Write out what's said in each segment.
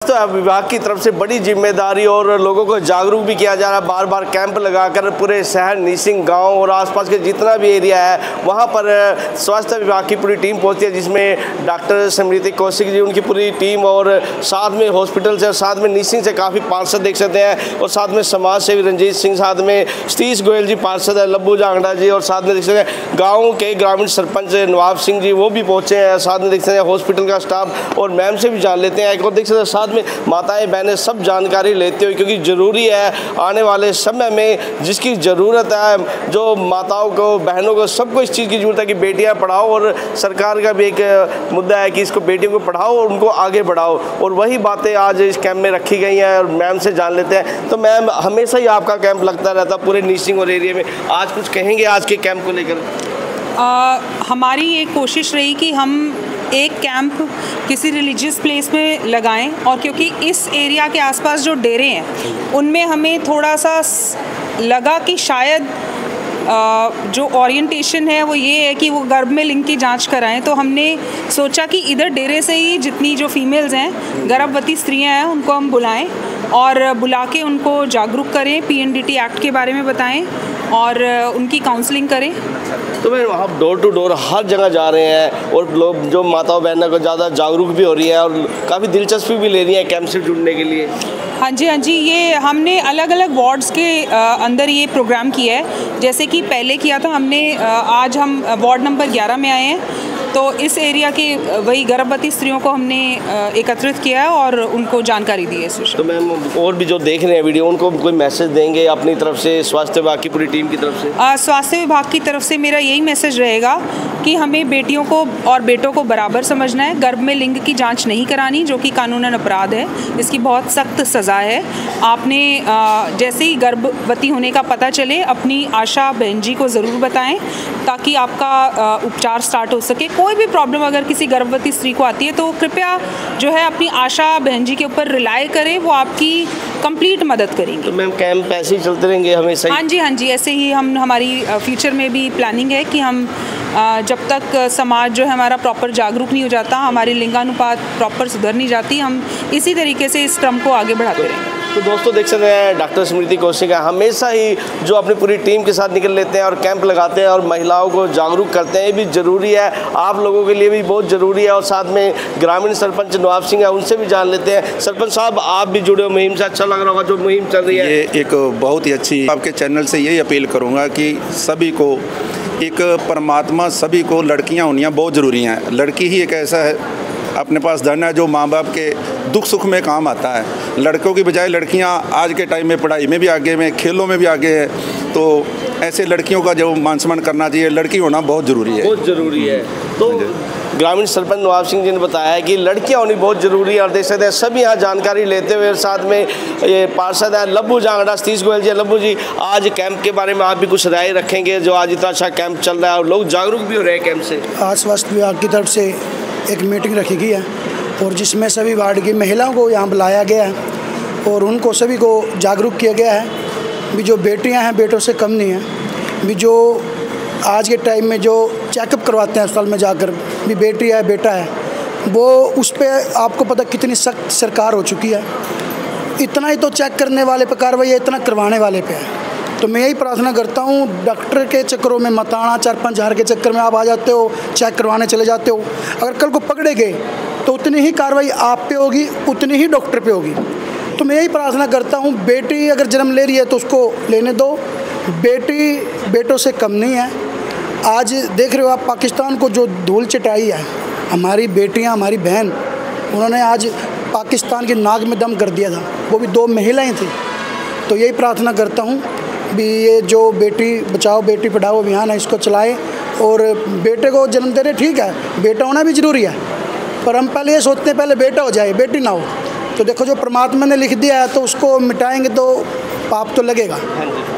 तो विभाग की तरफ से बड़ी जिम्मेदारी और लोगों को जागरूक भी किया जा रहा है। बार बार कैंप लगाकर पूरे शहर नीसिंग गांव और आसपास के जितना भी एरिया है वहां पर स्वास्थ्य विभाग की पूरी टीम पहुंचती है, जिसमें डॉक्टर स्मृति कौशिक जी उनकी पूरी टीम और साथ में हॉस्पिटल से और साथ में नीसिंग से काफ़ी पार्षद देख सकते हैं और साथ में समाज सेवी रंजीत सिंह, साथ में सतीश गोयल जी पार्षद है, लब्बू जांगड़ा जी और साथ में देख सकते हैं गाँव के ग्रामीण सरपंच नवाब सिंह जी वो भी पहुँचे हैं। साथ में देख सकते हैं हॉस्पिटल का स्टाफ और मैम से भी जान लेते हैं। एक और देख सकते हैं साथ में माताएं बहनें सब जानकारी लेते हुए, क्योंकि ज़रूरी है आने वाले समय में जिसकी ज़रूरत है, जो माताओं को बहनों को सबको इस चीज़ की ज़रूरत है कि बेटियां पढ़ाओ और सरकार का भी एक मुद्दा है कि इसको बेटियों को पढ़ाओ और उनको आगे बढ़ाओ और वही बातें आज इस कैंप में रखी गई हैं और मैम से जान लेते हैं। तो मैम, हमेशा ही आपका कैंप लगता रहता पूरे नीसिंग और एरिया में, आज कुछ कहेंगे आज के कैंप को लेकर? हमारी एक कोशिश रही कि हम एक कैंप किसी रिलीजियस प्लेस में लगाएं और क्योंकि इस एरिया के आसपास जो डेरे हैं उनमें हमें थोड़ा सा लगा कि शायद जो ओरिएंटेशन है वो ये है कि वो गर्भ में लिंग की जांच कराएं। तो हमने सोचा कि इधर डेरे से ही जितनी जो फीमेल्स हैं, गर्भवती स्त्रियां हैं, उनको हम बुलाएं और बुला के उनको जागरूक करें, PNDT एक्ट के बारे में बताएं और उनकी काउंसलिंग करें। तो मैं आप डोर टू डोर हर जगह जा रहे हैं और लोग जो माताओं बहनों को ज़्यादा जागरूक भी हो रही है और काफ़ी दिलचस्पी भी ले रही है कैंप से जुड़ने के लिए। हाँ जी, ये हमने अलग अलग वार्ड्स के अंदर ये प्रोग्राम किया है। जैसे कि पहले किया था हमने, आज हम वार्ड नंबर 11 में आए हैं, तो इस एरिया के वही गर्भवती स्त्रियों को हमने एकत्रित किया है और उनको जानकारी दी है इस विषय। तो मैम, और भी जो देख रहे हैं वीडियो उनको कोई मैसेज देंगे अपनी तरफ से, स्वास्थ्य विभाग की पूरी टीम की तरफ से? स्वास्थ्य विभाग की तरफ से मेरा यही मैसेज रहेगा कि हमें बेटियों को और बेटों को बराबर समझना है। गर्भ में लिंग की जांच नहीं करानी, जो कि कानूनन अपराध है, इसकी बहुत सख्त सज़ा है। आपने जैसे ही गर्भवती होने का पता चले अपनी आशा बहन जी को ज़रूर बताएं ताकि आपका उपचार स्टार्ट हो सके। कोई भी प्रॉब्लम अगर किसी गर्भवती स्त्री को आती है तो कृपया जो है अपनी आशा बहन जी के ऊपर रिलाय करें, वो आपकी कंप्लीट मदद करेंगे। तो मैम, कैंप ऐसे ही चलते रहेंगे हमेशा? हाँ जी, ऐसे ही हमारी फ्यूचर में भी प्लानिंग है कि हम जब तक समाज जो है हमारा प्रॉपर जागरूक नहीं हो जाता, हमारी लिंगानुपात प्रॉपर सुधर नहीं जाती, हम इसी तरीके से इस क्रम को आगे बढ़ाते रहेंगे। तो दोस्तों देख सकते हैं डॉक्टर स्मृति कौशिक हमेशा ही जो अपनी पूरी टीम के साथ निकल लेते हैं और कैंप लगाते हैं और महिलाओं को जागरूक करते हैं। ये भी ज़रूरी है, आप लोगों के लिए भी बहुत ज़रूरी है। और साथ में ग्रामीण सरपंच नवाब सिंह है, उनसे भी जान लेते हैं। सरपंच साहब, आप भी जुड़े हो मुहिम से, अच्छा लग रहा होगा जो मुहिम चल रही है? ये एक बहुत ही अच्छी, आपके चैनल से यही अपील करूँगा कि सभी को, एक परमात्मा सभी को लड़कियाँ होनी बहुत ज़रूरी हैं। लड़की ही एक ऐसा है अपने पास धन है जो माँ बाप के दुख सुख में काम आता है। लड़कों की बजाय लड़कियां आज के टाइम में पढ़ाई में भी आगे में, खेलों में भी आगे है। तो ऐसे लड़कियों का जो मान सम्मान करना चाहिए, लड़की होना बहुत ज़रूरी है, बहुत ज़रूरी है। तो ग्रामीण सरपंच नवाब सिंह जी ने बताया है कि लड़कियां होनी बहुत ज़रूरी है और देख सकते हैं सभी यहाँ जानकारी लेते हुए। साथ में ये पार्षद है लब्बू जांगड़ा, सतीश गोयल जी। लब्बू जी, आज कैंप के बारे में आप भी कुछ राय रखेंगे, जो आज इतना अच्छा कैंप चल रहा है और लोग जागरूक भी हो रहे हैं कैंप से? आज स्वास्थ्य विभाग की तरफ से एक मीटिंग रखी गई है और जिसमें सभी वार्ड की महिलाओं को यहाँ बुलाया गया है और उनको सभी को जागरूक किया गया है भी जो बेटियाँ हैं बेटों से कम नहीं हैं। भी जो आज के टाइम में जो चेकअप करवाते हैं अस्पताल में जाकर भी बेटी है बेटा है, वो उस पर आपको पता कितनी सख्त सरकार हो चुकी है। इतना ही तो चेक करने वाले पे कार्रवाई है, इतना करवाने वाले पे है। तो मैं यही प्रार्थना करता हूँ, डॉक्टर के चक्करों में मत आना, 4-5 हज़ार के चक्कर में आप आ जाते हो, चेक करवाने चले जाते हो। अगर कल को पकड़े गए तो उतनी ही कार्रवाई आप पे होगी, उतनी ही डॉक्टर पे होगी। तो मैं यही प्रार्थना करता हूँ, बेटी अगर जन्म ले रही है तो उसको लेने दो, बेटी बेटों से कम नहीं है। आज देख रहे हो आप पाकिस्तान को जो धूल चटाई है, हमारी बेटियाँ, हमारी बहन, उन्होंने आज पाकिस्तान की नाक में दम कर दिया था, वो भी 2 महिलाएँ थी। तो यही प्रार्थना करता हूँ भी ये जो बेटी बचाओ बेटी पढ़ाओ अभियान है इसको चलाएं और बेटे को जन्म दे रहे, ठीक है, बेटा होना भी ज़रूरी है, पर हम पहले ये सोचते हैं पहले बेटा हो जाए बेटी ना हो। तो देखो जो परमात्मा ने लिख दिया है तो उसको मिटाएंगे तो पाप तो लगेगा।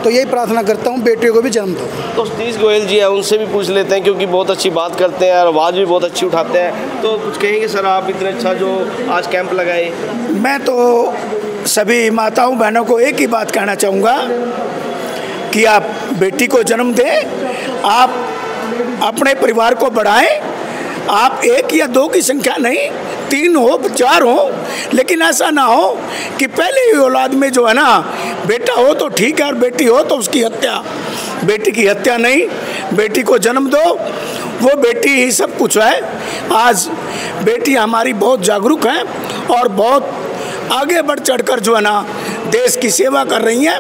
तो यही प्रार्थना करता हूँ, बेटियों को भी जन्म दो। तो सतीश गोयल जी हैं, उनसे भी पूछ लेते हैं क्योंकि बहुत अच्छी बात करते हैं और आवाज़ भी बहुत अच्छी उठाते हैं। तो कुछ कहेंगे सर आप, इतना अच्छा जो आज कैंप लगाए? मैं तो सभी माताओं बहनों को एक ही बात कहना चाहूँगा कि आप बेटी को जन्म दें, आप अपने परिवार को बढ़ाएं। आप 1 या 2 की संख्या नहीं, 3 हो 4 हो, लेकिन ऐसा ना हो कि पहले ही औलाद में जो है ना, बेटा हो तो ठीक है और बेटी हो तो उसकी हत्या। बेटी की हत्या नहीं, बेटी को जन्म दो, वो बेटी ही सब कुछ है। आज बेटी हमारी बहुत जागरूक हैं और बहुत आगे बढ़ चढ़कर जो है ना देश की सेवा कर रही हैं।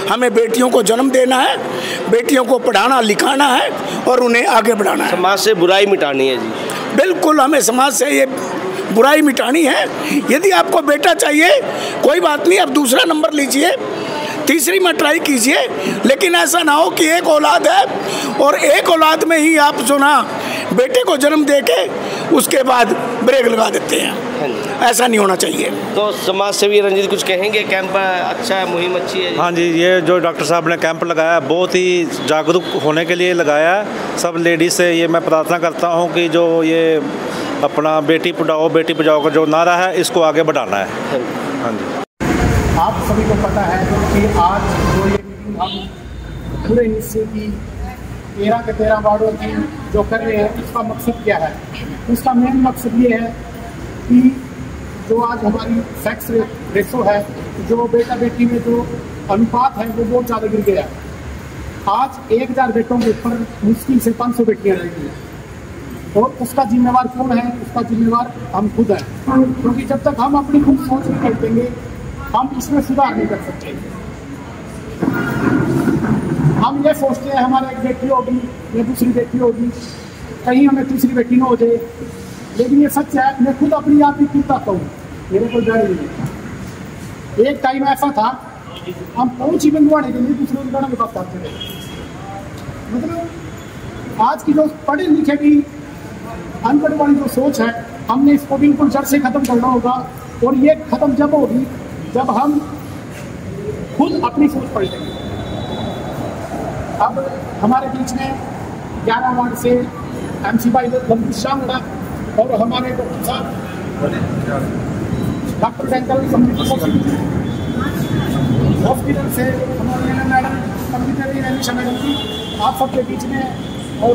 हमें बेटियों को जन्म देना है, बेटियों को पढ़ाना लिखाना है और उन्हें आगे बढ़ाना है। समाज से बुराई मिटानी है जी। बिल्कुल, हमें समाज से ये बुराई मिटानी है। यदि आपको बेटा चाहिए कोई बात नहीं, आप दूसरा नंबर लीजिए, तीसरी में ट्राई कीजिए, लेकिन ऐसा ना हो कि एक औलाद है और एक औलाद में ही आप जो ना बेटे को जन्म देके उसके बाद ब्रेक लगा देते हैं। ऐसा नहीं होना चाहिए। तो समाज सेवी रंजीत कुछ कहेंगे? कैंप अच्छा है, मुहिम अच्छी है? हाँ जी, ये जो डॉक्टर साहब ने कैंप लगाया बहुत ही जागरूक होने के लिए लगाया है। सब लेडीज़ से ये मैं प्रार्थना करता हूँ कि जो ये अपना बेटी पढ़ाओ बेटी बचाओ का जो नारा है इसको आगे बढ़ाना है। हाँ जी, आप सभी को पता है कि आज जो ये मीटिंग हम पूरे हिस्से की 13 के 13 वार्डों की जो कर रहे हैं, उसका मकसद क्या है? उसका मेन मकसद ये है कि जो आज हमारी सेक्स रेशो है, जो बेटा बेटी में जो अनुपात है वो बहुत ज़्यादा गिर गया है। आज 1000 बेटों के ऊपर मुश्किल से 500 बेटियाँ रहती हैं और उसका जिम्मेवार कौन है? उसका जिम्मेवार हम खुद हैं, क्योंकि जब तक हम अपनी खुद सोच नहीं बदलेंगे हम इसमें सुधार नहीं कर सकते। हम ये सोचते हैं हमारे एक बेटी होगी या दूसरी बेटी होगी, कहीं हमें तीसरी बेटी ना हो जाए, लेकिन ये सच है। मैं खुद अपनी आप ही कहता हूँ, मेरे को डर नहीं है। एक टाइम ऐसा था हम पहुँच ही बनवाने के लिए दूसरे उदाहरण के पास जाते थे। मतलब आज की जो पढ़े लिखे की अनपढ़ वाली जो सोच है, हमने इसको बिल्कुल जड़ से ख़त्म करना होगा। और ये ख़त्म जब होगी जब हम खुद अपनी सोच पलटेंगे। अब हमारे बीच में 11 वार्ड से MC भाई लंबू शाह और हमारे डॉक्टर साहब डॉक्टर डेंटल हॉस्पिटल से हमारे मैडम कंप्यूटर रैनिशा मैडम जी, आप सबके बीच में और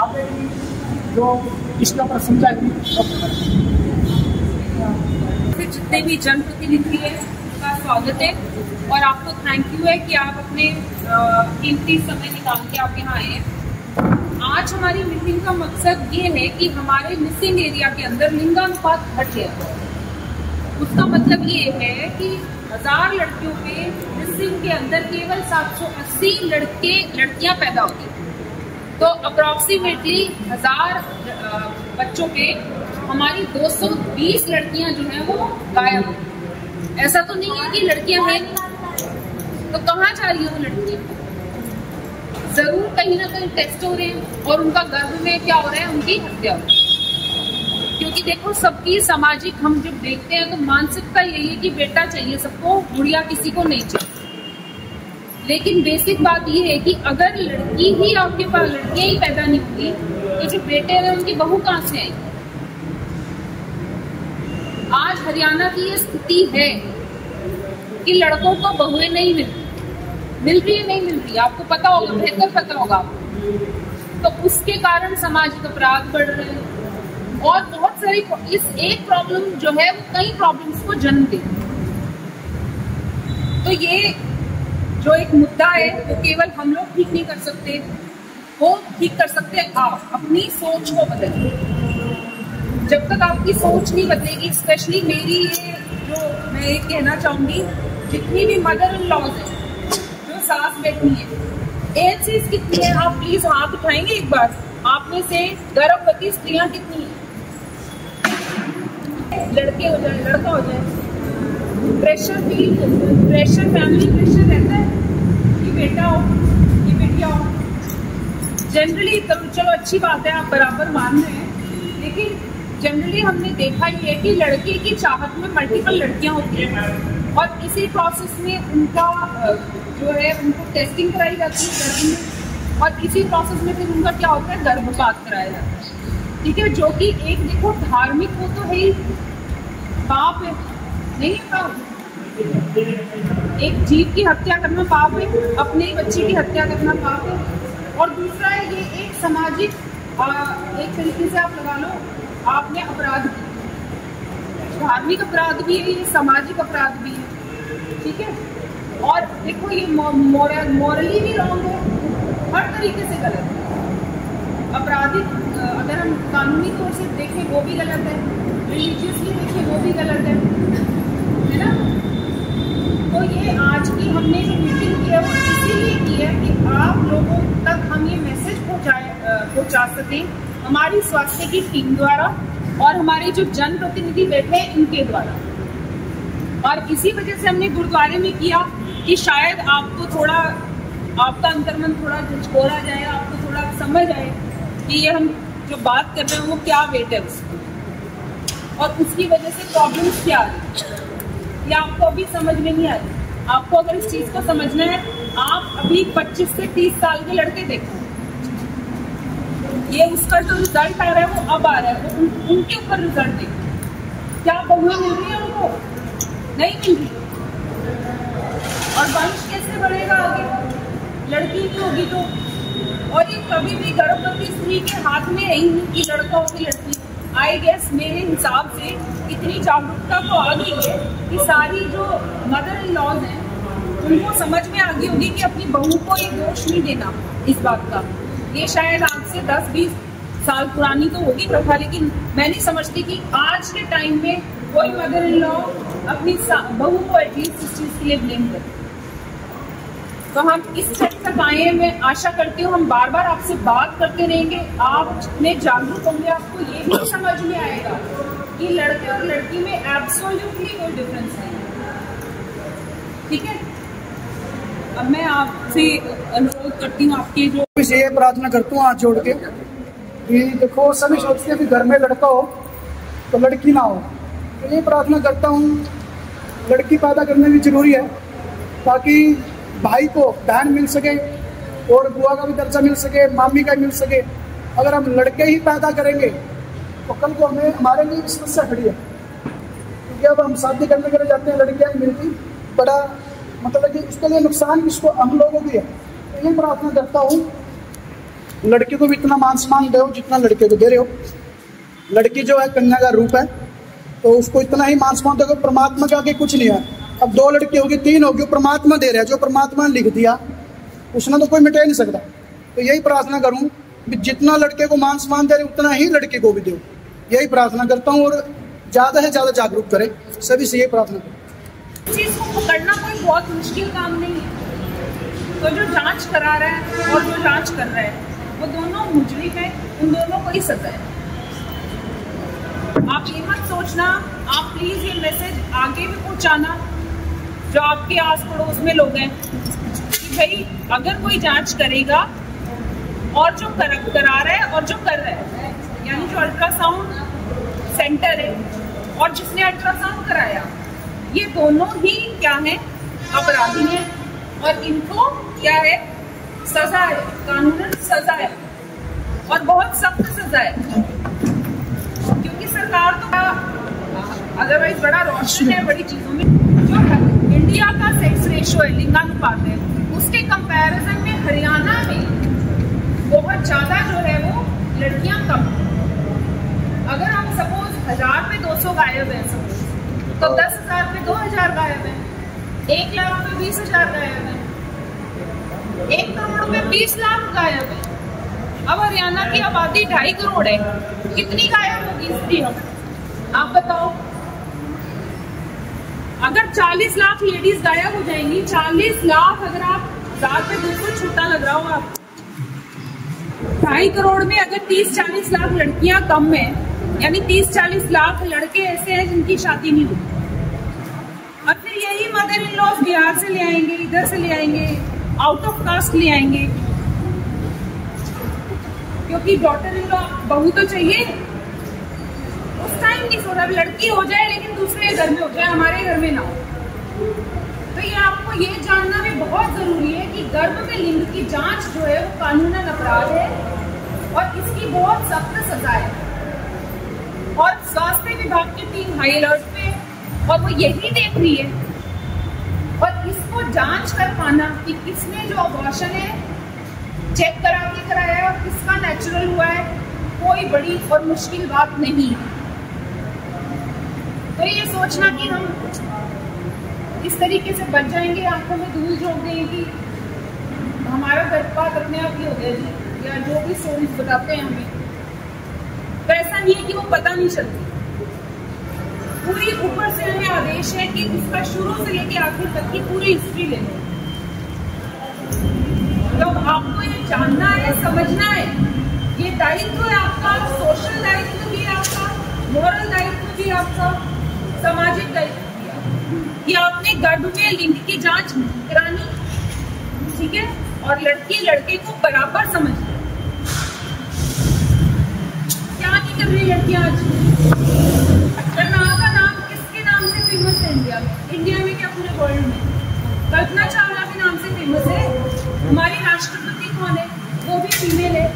आगे भी जो इसके ऊपर समझाएंगी। जितने भी जनप्रतिनिधि हैं उनका स्वागत है और आपको थैंक यू है कि आप अपने कीमती समय निकाल के आप यहाँ आए हैं। आज हमारी मीटिंग का मकसद ये है कि हमारे मिसिंग एरिया के अंदर लिंगानुपात घट गया। उसका मतलब ये है कि 1000 लड़कियों पे मिसिंग के अंदर केवल 780 लड़कियां पैदा होती, तो अप्रॉक्सीमेटली 1000 बच्चों पे हमारी 220 लड़कियां जो हैं वो गायब हैं। ऐसा तो नहीं है कि लड़कियां हैं, तो कहाँ जा रही हैं वो लड़कियां? जरूर कहीं ना कहीं टेस्ट हो रहे हैं और उनका गर्भ में क्या हो रहा है, उनकी हत्या हो रही है। क्योंकि देखो सबकी सामाजिक हम जब देखते हैं तो मानसिकता यही है कि बेटा चाहिए सबको, गुड़िया किसी को नहीं चाहिए। लेकिन बेसिक बात ये है कि अगर लड़की ही आपके पास लड़कियां ही पैदा नहीं हुई तो जो बेटे हैं उनकी बहू कहाँ से आएगी? आज हरियाणा की ये स्थिति है कि लड़कों को बहुएं नहीं मिल रही है, नहीं मिल रही, आपको पता होगा, बेहतर पता होगा आपको। तो उसके कारण सामाजिक अपराध बढ़ रहे हैं और बहुत सारी इस एक प्रॉब्लम जो है वो कई प्रॉब्लम्स को जन्म दे। तो ये जो एक मुद्दा है वो केवल हम लोग ठीक नहीं कर सकते, वो ठीक कर सकते आप अपनी सोच को बदलिए। जब तक आपकी सोच नहीं बदलेगी, स्पेशली मेरी ये जो मैं ये कहना चाहूंगी, जितनी भी मदर इन लॉज है जो सास बैठी है, एज चीज कितनी है आप प्लीज हाथ उठाएंगे एक बार। आप में से गर्भवती स्त्रियां कितनी है? लड़के हो जाए लड़का हो जाए, प्रेशर फैमिली प्रेशर रहता है कि बेटा हो कि बेटिया हो। जनरली चलो अच्छी बात है आप बराबर मान रहे हैं, लेकिन जनरली हमने देखा ये है कि लड़के की चाहत में मल्टीपल लड़कियां होती हैं और इसी प्रोसेस में उनका जो है उनको टेस्टिंग कराई जाती है गर्भ में और इसी प्रोसेस में फिर उनका क्या होता है, गर्भपात कराया जाता है। ठीक है, जो कि एक देखो धार्मिक वो तो है ही, पाप है नहीं है पाप? एक जीव की हत्या करना पाप है, अपने ही बच्चे की हत्या करना पाप है। और दूसरा है ये एक सामाजिक एक तरीके से आप लगा लो आपने अपराध किया। धार्मिक अपराध भी है, ये सामाजिक अपराध भी है, ठीक है। और देखो ये मॉरली भी रॉन्ग है, हर तरीके से गलत है। आपराधिक अगर हम कानूनी तौर से देखें वो भी गलत है, रिलीजियसली देखें वो भी गलत है ना। तो ये आज की हमने जो मीटिंग की है वो इसीलिए की है कि आप लोगों तक हम ये मैसेज पहुंचा सकें हमारी स्वास्थ्य की टीम द्वारा और हमारे जो जनप्रतिनिधि बैठे हैं इनके द्वारा। और इसी वजह से हमने गुरुद्वारे में किया कि शायद आपको थोड़ा, आपका अंतर्मन थोड़ा झकझोरा जाए, आपको थोड़ा समझ आए कि ये हम जो बात कर रहे हैं वो क्या वेट है उसकी और उसकी वजह से प्रॉब्लम्स क्या आ रही है, ये आपको अभी समझ में नहीं आ रही। आपको अगर इस चीज को समझना है, आप अभी 25 से 30 साल के लड़के देखो, ये उसका जो रिजल्ट आ रहा है वो अब आ रहा है, तो उनके ऊपर रिजल्ट देखो, क्या बहुएं मिल रही है उनको? नहीं मिल रही। और वंश कैसे बढ़ेगा आगे? लड़की नहीं होगी तो। और ये कभी भी गर्भवती स्त्री के हाथ में रही नहीं कि लड़का हो कि लड़की। आई गेस मेरे हिसाब से इतनी जागरूकता तो आ गई है कि सारी जो मदर इन लॉज हैं उनको समझ में आ गई होगी कि अपनी बहू को ये दोष नहीं देना इस बात का। ये शायद आज से 10-20 साल पुरानी तो होगी प्रथा, लेकिन मैं नहीं समझती कि आज के टाइम में कोई मदर इन लॉ अपनी बहू को एटलीस्ट इस चीज के लिए ब्लेम करे। तो हम इस स्टेप तक आए हैं। मैं आशा करती हूँ हम बार बार आपसे बात करते रहेंगे। आप जितने जागरूक होंगे आपको ये भी समझ में आएगा कि लड़के और लड़की में एब्सोल्युटली कोई डिफरेंस नहीं है, ठीक है। अब मैं आपसे अनुरोध करती हूँ आपके जो ये प्रार्थना करता हूँ हाथ जोड़ के कि देखो सभी सोचते हैं कि घर में लड़का हो तो लड़की ना हो, तो ये प्रार्थना करता हूँ लड़की पैदा करना भी जरूरी है ताकि भाई को बहन मिल सके और बुआ का भी दर्जा मिल सके, मामी का मिल सके। अगर हम लड़के ही पैदा करेंगे तो कल को हमें हमारे लिए भी समस्या खड़ी है, क्योंकि अब हम शादी करने के लिए जाते हैं, लड़कियां मिलती बड़ा मतलब कि उसके लिए नुकसान किसको, हम लोगों को है। तो ये प्रार्थना करता हूँ लड़के को भी इतना मान सम्मान दो जितना लड़के को दे रहे हो। लड़की जो है कन्या का रूप है तो उसको इतना ही मान सम्मान दो, परमात्मा के आगे कुछ नहीं है। अब 2 लड़की होगी 3 होगी, परमात्मा दे रहा है, जो परमात्मा ने लिख दिया उसने तो कोई मिटा नहीं सकता। तो यही प्रार्थना करूं कि जितना लड़के को मान सम्मान दे रहे उतना ही लड़के को भी दो, यही प्रार्थना करता हूं। और ज़्यादा से ज़्यादा जागरूक करें, सभी से यही प्रार्थना करें। चीज को पकड़ना कोई बहुत मुश्किल काम नहीं है। तो जो जांच करा रहा है और जो जांच कर रहा है वो दोनों मुजरिम है, उन दोनों को ही सजा है। आप ये मत सोचना, आप प्लीज ये मैसेज आगे भी पहुंचाना जो आपके आस पड़ोस में लोग हैं कि भाई अगर कोई जांच करेगा और जो करा रहा है और जो कर रहा है, यानी जो अल्ट्रासाउंड सेंटर है और जिसने अल्ट्रासाउंड कराया, ये दोनों ही क्या है, अपराधी हैं और इनको क्या है, सजा है, कानूनन सजा है और बहुत सख्त सजा है। क्योंकि सरकार तो अदरवाइज बड़ा रोशन है बड़ी चीजों में। जो इंडिया का सेक्स रेशो है, लिंगानुपात है, उसके कंपैरिजन में हरियाणा में बहुत ज्यादा जो है वो लड़कियां कम। अगर हम सपोज 1000 में 200 गायब है तो 10,000 में 2000 गायब है, 1 लाख में 20,000 गायब है, 1 करोड़ में 20 लाख गायब है। अब हरियाणा की आबादी 2.5 करोड़ है, कितनी गायब होगी स्त्रियां आप बताओ। अगर 40 लाख लेडीज गायब हो जाएंगी, 40 लाख अगर आप 1000 पे 200 छूटा लग रहा हो आप, 2.5 करोड़ में अगर 30-40 लाख लड़कियां कम है, यानी 30-40 लाख लड़के ऐसे हैं जिनकी शादी नहीं हुई। और फिर यही मदर इन लॉ बिहार से ले आएंगे, इधर से ले आएंगे, आउट ऑफ कास्ट ले आएंगे, क्योंकि डॉटर इन लॉ बहू तो चाहिए। उस टाइम नहीं सोचा लड़की हो जाए लेकिन दूसरे घर में हो जाए, हमारे घर में ना हो। तो ये आपको ये जानना भी बहुत जरूरी है कि गर्भ में लिंग की जांच जो है वो कानूनन अपराध है और इसकी बहुत सख्त सजा है। और स्वास्थ्य विभाग की टीम हाई अलर्ट पे और वो यही देख रही है और इसको जांच कर पाना कि किसने जो अबॉर्शन है चेक करा के कराया है और किसका नेचुरल हुआ है, कोई बड़ी और मुश्किल बात नहीं है। तो ये सोचना कि हम इस तरीके से बच जाएंगे, आंखों में धूल झोंक देंगे कि हमारा गर्भपात अपने आप ही हो गया जी, या जो भी स्टोरीज बताते हैं हमें, तो ऐसा नहीं है कि वो पता नहीं चलती। पूरी ऊपर से हमें आदेश है कि उसका शुरू से लेके आखिर तक की पूरी हिस्ट्री ले लो। तो आपको ये जानना है, समझना है, ये दायित्व है आपका, सोशल दायित्व भी है आपका, मॉरल दायित्व भी है आपका, सामाजिक दायित्व भी है कि आपने गर्भ में लिंग की जांच करानी, ठीक है, और लड़की लड़के को बराबर समझना। क्या नहीं कर रही लड़कियां आज? करनाल का नाम किसके नाम से फेमस है इंडिया में? इंडिया में क्या पूरे वर्ल्ड में? कल्पना चावला के नाम से फेमस है। हमारी राष्ट्रपति कौन है? वो भी फीमेल है।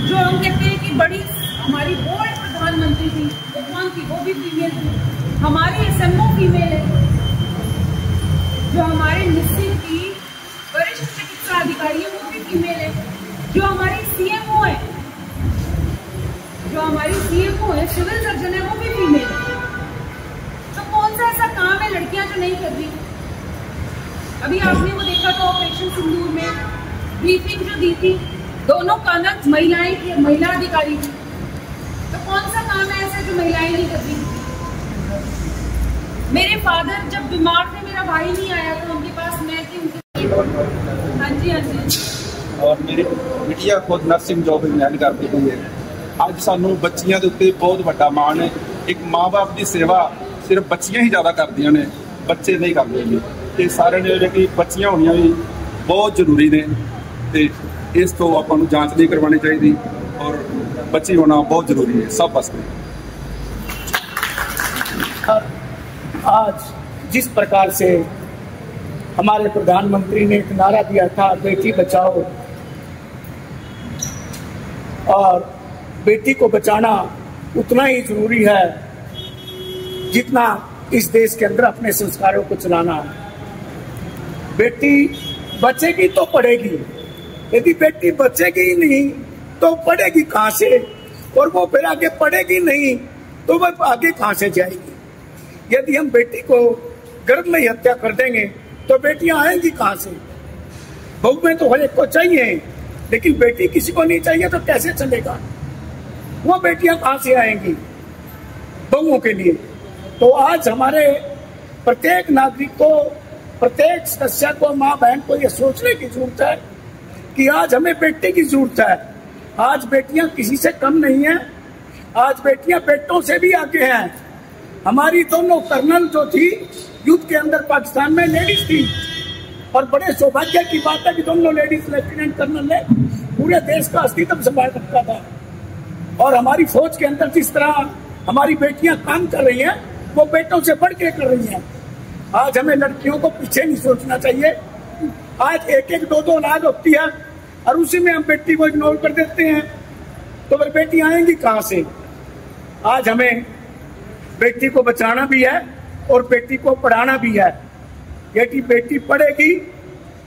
जो हम कहते हैं कि बड़ी हमारी बोल्ड प्रधानमंत्री थी, वो कौन थी? वो भी फीमेल थी। हमारी एसएमओ फीमेल है। जो हमारे निश्चित की वरिष्ठ चिकित्सा अधिकारी है, वो भी फीमेल है। जो हमारी सीएमओ है, सिविल सर्जन है, वो भी फीमेल है। तो कौन सा ऐसा काम है लड़कियां जो नहीं कर रही? अभी आपने वो देखा था ऑपरेशन सिंदूर में ब्रीफिंग जो दी थी, दोनों कानक महिलाएं थी, महिला अधिकारी थी। तो कौन सा काम है ऐसा जो महिलाएं नहीं कर रही? मेरे फादर जब बीमार थे, मेरा भाई नहीं आया था उनके पास, मैं थी उनके। हाँ जी, हाँ जी। और मेरी बिटिया खुद नर्सिंग जॉब इंजॉय करती हुई है। ਅੱਜ ਸਾਨੂੰ ਬੱਚੀਆਂ ਦੇ ਉੱਤੇ ਬਹੁਤ ਵੱਡਾ ਮਾਣ ਹੈ। ਇੱਕ ਮਾਂ-ਬਾਪ ਦੀ ਸੇਵਾ ਸਿਰਫ ਬੱਚੀਆਂ ਹੀ ਜ਼ਿਆਦਾ ਕਰਦੀਆਂ ਨੇ, ਬੱਚੇ ਨਹੀਂ ਕਰਦੇ ਨੇ। ਤੇ ਸਾਰਿਆਂ ਨੇ ਜਿਹੜੇ ਕਿ ਬੱਚੀਆਂ ਹੋਣੀਆਂ ਵੀ ਬਹੁਤ ਜ਼ਰੂਰੀ ਨੇ ਤੇ ਇਸ ਤੋਂ ਆਪਾਂ ਨੂੰ ਜਾਂਚ ਨਹੀਂ ਕਰਵਾਉਣੀ ਚਾਹੀਦੀ ਔਰ ਬੱਚੀ ਹੋਣਾ ਬਹੁਤ ਜ਼ਰੂਰੀ ਹੈ ਸਭ ਵਾਸਤੇ। आज जिस प्रकार से हमारे प्रधानमंत्री ने एक नारा दिया था, बेटी बचाओ, और बेटी को बचाना उतना ही जरूरी है जितना इस देश के अंदर अपने संस्कारों को चलाना है। बेटी बचेगी तो पढ़ेगी, यदि बेटी बचेगी ही नहीं तो पढ़ेगी कहाँ से? और वो फिर आगे पढ़ेगी नहीं तो वह आगे कहाँ से जाएगी? यदि हम बेटी को गर्भ में हत्या कर देंगे तो बेटियां आएंगी कहाँ से? बहू में तो हर एक को चाहिए, लेकिन बेटी किसी को नहीं चाहिए तो कैसे चलेगा? वो बेटियां कहाँ से आएंगी बहुओं के लिए? तो आज हमारे प्रत्येक नागरिक को, प्रत्येक सदस्य को, माँ बहन को ये सोचने की जरूरत है कि आज हमें बेटी की जरूरत है। आज बेटियां किसी से कम नहीं है, आज बेटियां बेटों से भी आगे हैं। हमारी दोनों कर्नल जो थी युद्ध के अंदर पाकिस्तान में लेडीज थी, और बड़े सौभाग्य की बात है कि दोनों लेडीज लेफ्टिनेंट कर्नल ने पूरे देश का अस्तित्व संभाल रखा था। और हमारी फौज के अंदर जिस तरह हमारी बेटियां काम कर रही हैं, वो बेटों से बढ़ के कर रही हैं। आज हमें लड़कियों को पीछे नहीं सोचना चाहिए। आज एक एक दो दो औलाद होती है और उसी में हम बेटी को इग्नोर कर देते हैं, तो फिर बेटी आएंगी कहाँ से? आज हमें बेटी को बचाना भी है और बेटी को पढ़ाना भी है। यदि बेटी पढ़ेगी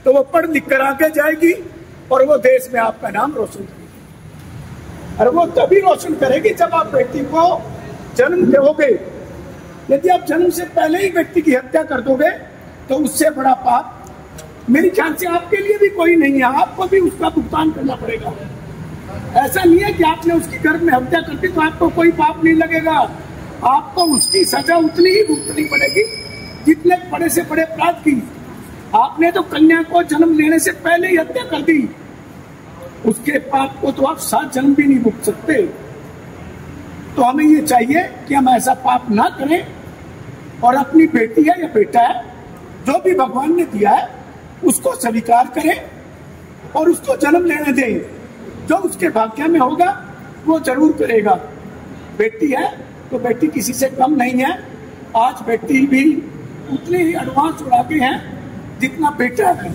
तो वो पढ़ लिख कर आगे जाएगी और वो देश में आपका नाम रोशन करेगी। और वो तभी रोशन करेगी जब आप बेटी को जन्म दोगे। यदि आप जन्म से पहले ही व्यक्ति की हत्या कर दोगे तो उससे बड़ा पाप मेरे ख्याल से आपके लिए भी कोई नहीं है। आपको भी उसका भुगतान करना पड़ेगा। ऐसा नहीं है कि आपने उसकी गर्भ में हत्या कर दी तो आपको कोई पाप नहीं लगेगा। आपको उसकी सजा उतनी ही भुगतनी पड़ेगी जितने बड़े से बड़े अपराध की। आपने तो कन्या को जन्म लेने से पहले ही हत्या कर दी, उसके पाप को तो आप 7 जन्म भी नहीं भुगत सकते। तो हमें ये चाहिए कि हम ऐसा पाप ना करें और अपनी बेटी है या बेटा है, जो भी भगवान ने दिया है उसको स्वीकार करें और उसको जन्म लेने दें। जो उसके भाग्य में होगा वो जरूर करेगा। बेटी है तो बेटी किसी से कम नहीं है। आज बेटी भी उतनी ही एडवांस और आगे हैं जितना बेटा है।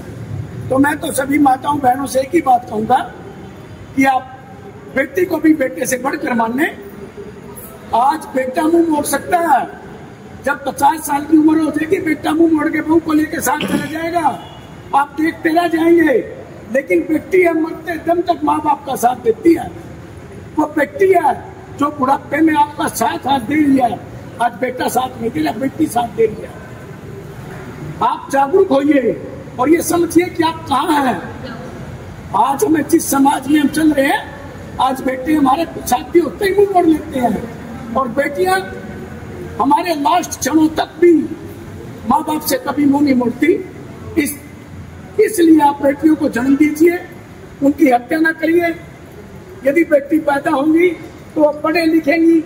तो मैं तो सभी माताओं बहनों से एक ही बात कहूंगा कि आप बेटी को भी बेटे से बढ़कर मान लें। आज बेटा मुंह मोड़ सकता है, जब 50 साल की उम्र हो जाएगी बेटा मुंह मोड़ के बहू को लेकर साथ चला जाएगा, आप देखते रह जाएंगे। लेकिन बेटी है मरते दम तक माँ बाप का साथ देती है। वो बेटी है जो बुढ़ापे में आपका साथ दे रही है। आज बेटा साथ नहीं दे रहा, बेटी साथ दे रही है। आप जागरूक होइए और ये समझिए कि आप कहाँ हैं। आज हमें जिस समाज में हम चल रहे हैं, आज बेटे हमारे शादी होते ही मुंह मोड़ लेते हैं और बेटियां हमारे लास्ट क्षणों तक भी माँ बाप से कभी मुंह नहीं मोड़ती। इसलिए आप बेटियों को जन्म दीजिए, उनकी हत्या ना करिए। यदि बेटी पैदा होंगी तो वो पढ़े लिखेंगी,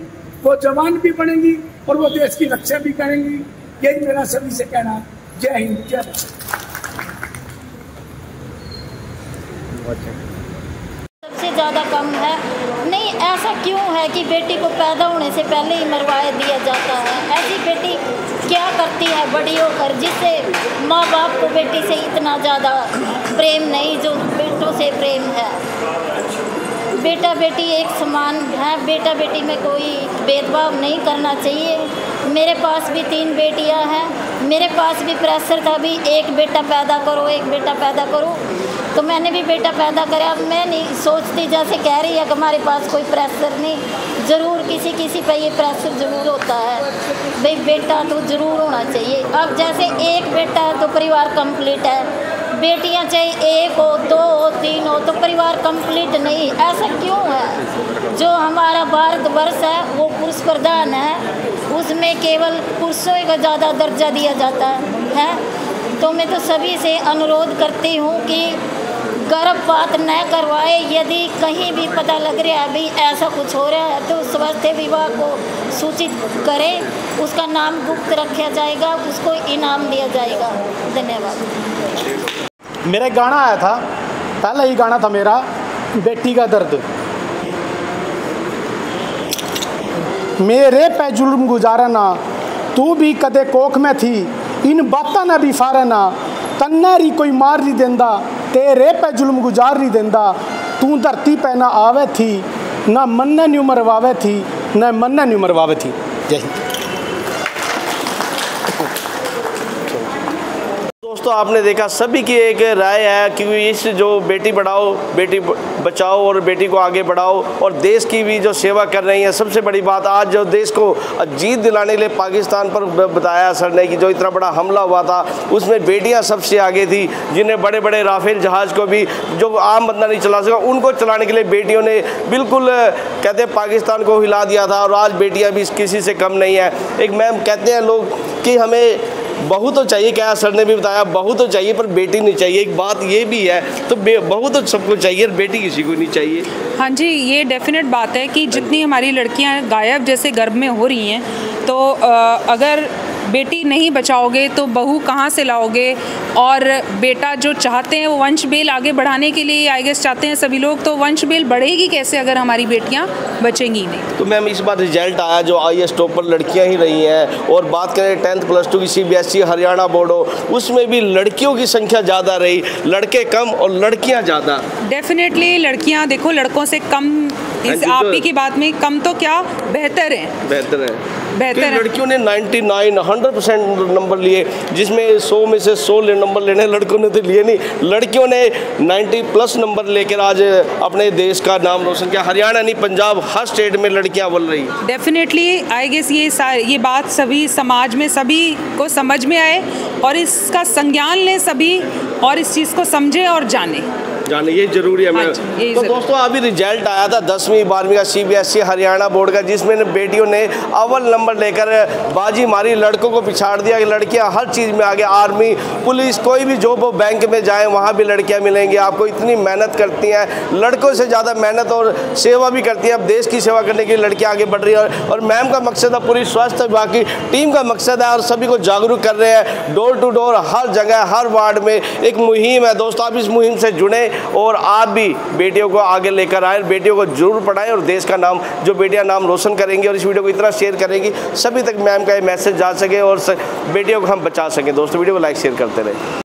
वो जवान भी बनेंगी और वो देश की रक्षा भी करेंगी। यही मेरा सभी से कहना है। जय हिंद, जय भारत। सबसे ज़्यादा कम है। नहीं, ऐसा क्यों है कि बेटी को पैदा होने से पहले ही मरवा दिया जाता है? ऐसी बेटी क्या करती है बड़ी होकर, जिससे माँ बाप को बेटी से इतना ज़्यादा प्रेम नहीं जो बेटों से प्रेम है। बेटा बेटी एक समान है, बेटा बेटी में कोई भेदभाव नहीं करना चाहिए। मेरे पास भी 3 बेटियां हैं, मेरे पास भी प्रेशर था भी एक बेटा पैदा करो, एक बेटा पैदा करो, तो मैंने भी बेटा पैदा करा। मैं नहीं सोचती जैसे कह रही है कि हमारे पास कोई प्रेशर नहीं, ज़रूर किसी किसी पे ये प्रेशर ज़रूर होता है भाई, बेटा तो ज़रूर होना चाहिए। अब जैसे एक बेटा है तो परिवार कंप्लीट है, बेटियां चाहे 1 हो, 2 हो, 3 हो तो परिवार कंप्लीट नहीं। ऐसा क्यों है? जो हमारा भारतवर्ष है वो पुरुष प्रधान है, उसमें केवल पुरुषों का ज़्यादा दर्जा दिया जाता है। तो मैं तो सभी से अनुरोध करती हूँ कि गर्भपात न करवाए। यदि कहीं भी पता लग रहा है भाई ऐसा कुछ हो रहा है तो स्वास्थ्य विभाग को सूचित करें, उसका नाम गुप्त रखा जाएगा, उसको इनाम दिया जाएगा। धन्यवाद। मेरा गाना आया था, पहला ही गाना था मेरा, बेटी का दर्द। मेरे पे जुल्म गुजारा ना, तू भी कदे कोख में थी, इन बातां ना भी फारा ना, तन्नारी कोई मार नहीं देंदा, तेरे पे जुल्म गुजार नहीं देंदा, तू धरती पे ना आवे थी, ना मन्ने न्यू मरवावे थी, ना मन्ने न्यू मरवावे थी। जय हिंद। दोस्तों आपने देखा सभी की एक राय है कि इस जो बेटी पढ़ाओ बेटी बचाओ और बेटी को आगे बढ़ाओ और देश की भी जो सेवा कर रही है। सबसे बड़ी बात आज जो देश को जीत दिलाने के लिए पाकिस्तान पर बताया सर ने कि जो इतना बड़ा हमला हुआ था उसमें बेटियां सबसे आगे थी, जिन्हें बड़े बड़े राफेल जहाज़ को भी जो आम बंदा नहीं चला सका उनको चलाने के लिए बेटियों ने बिल्कुल कहते हैं पाकिस्तान को हिला दिया था। और आज बेटियाँ भी किसी से कम नहीं है। एक मैम कहते हैं लोग कि हमें बहू तो चाहिए, क्या सर ने भी बताया बहू तो चाहिए पर बेटी नहीं चाहिए। एक बात ये भी है, तो बहू तो सबको चाहिए, बेटी किसी को नहीं चाहिए। हाँ जी, ये डेफिनेट बात है कि जितनी हमारी लड़कियां गायब जैसे गर्भ में हो रही हैं, तो अगर बेटी नहीं बचाओगे तो बहू कहाँ से लाओगे। और बेटा जो चाहते हैं वो वंश बेल आगे बढ़ाने के लिए आई गेस चाहते हैं सभी लोग, तो वंश बेल बढ़ेगी कैसे अगर हमारी बेटियाँ बचेंगी नहीं। तो मैम इस बार रिजल्ट आया जो IAS टॉपर लड़कियां ही रही हैं, और बात करें 10th +2 की CBSE हरियाणा बोर्ड हो उसमें भी लड़कियों की संख्या ज़्यादा रही, लड़के कम और लड़कियां ज़्यादा। डेफिनेटली लड़कियां देखो लड़कों से कम, इस आप ही की बात में कम तो क्या बेहतर है, बेहतर है। लड़कियों ने 99 100% नंबर लिए, जिसमें 100 में से 100 नंबर लेने लड़कों ने तो लिए नहीं, लड़कियों ने 90+ नंबर लेकर आज अपने देश का नाम रोशन किया। हरियाणा नहीं पंजाब हर स्टेट में लड़कियां बोल रही। डेफिनेटली आई गेस ये बात सभी समाज में सभी को समझ में आए और इसका संज्ञान लें सभी और इस चीज़ को समझें और जाने ये जरूरी है। मैं तो दोस्तों अभी रिजल्ट आया था 10वीं 12वीं का CBSE हरियाणा बोर्ड का, जिसमें बेटियों ने अव्वल नंबर लेकर बाजी मारी, लड़कों को पिछाड़ दिया कि लड़कियां हर चीज़ में आगे, आर्मी पुलिस कोई भी जॉब हो, बैंक में जाएं वहां भी लड़कियां मिलेंगी आपको। इतनी मेहनत करती हैं, लड़कों से ज़्यादा मेहनत और सेवा भी करती हैं। अब देश की सेवा करने के लिए लड़कियाँ आगे बढ़ रही है और मैम का मकसद है, पूरी स्वास्थ्य विभाग की टीम का मकसद है और सभी को जागरूक कर रहे हैं। डोर टू डोर हर जगह हर वार्ड में एक मुहिम है। दोस्तों आप इस मुहिम से जुड़े और आप भी बेटियों को आगे लेकर आए, बेटियों को जरूर पढ़ाएं और देश का नाम, जो बेटियां नाम रोशन करेंगी और इस वीडियो को इतना शेयर करेंगी सभी तक मैम का ये मैसेज जा सके और बेटियों को हम बचा सकें। दोस्तों वीडियो को लाइक शेयर करते रहें।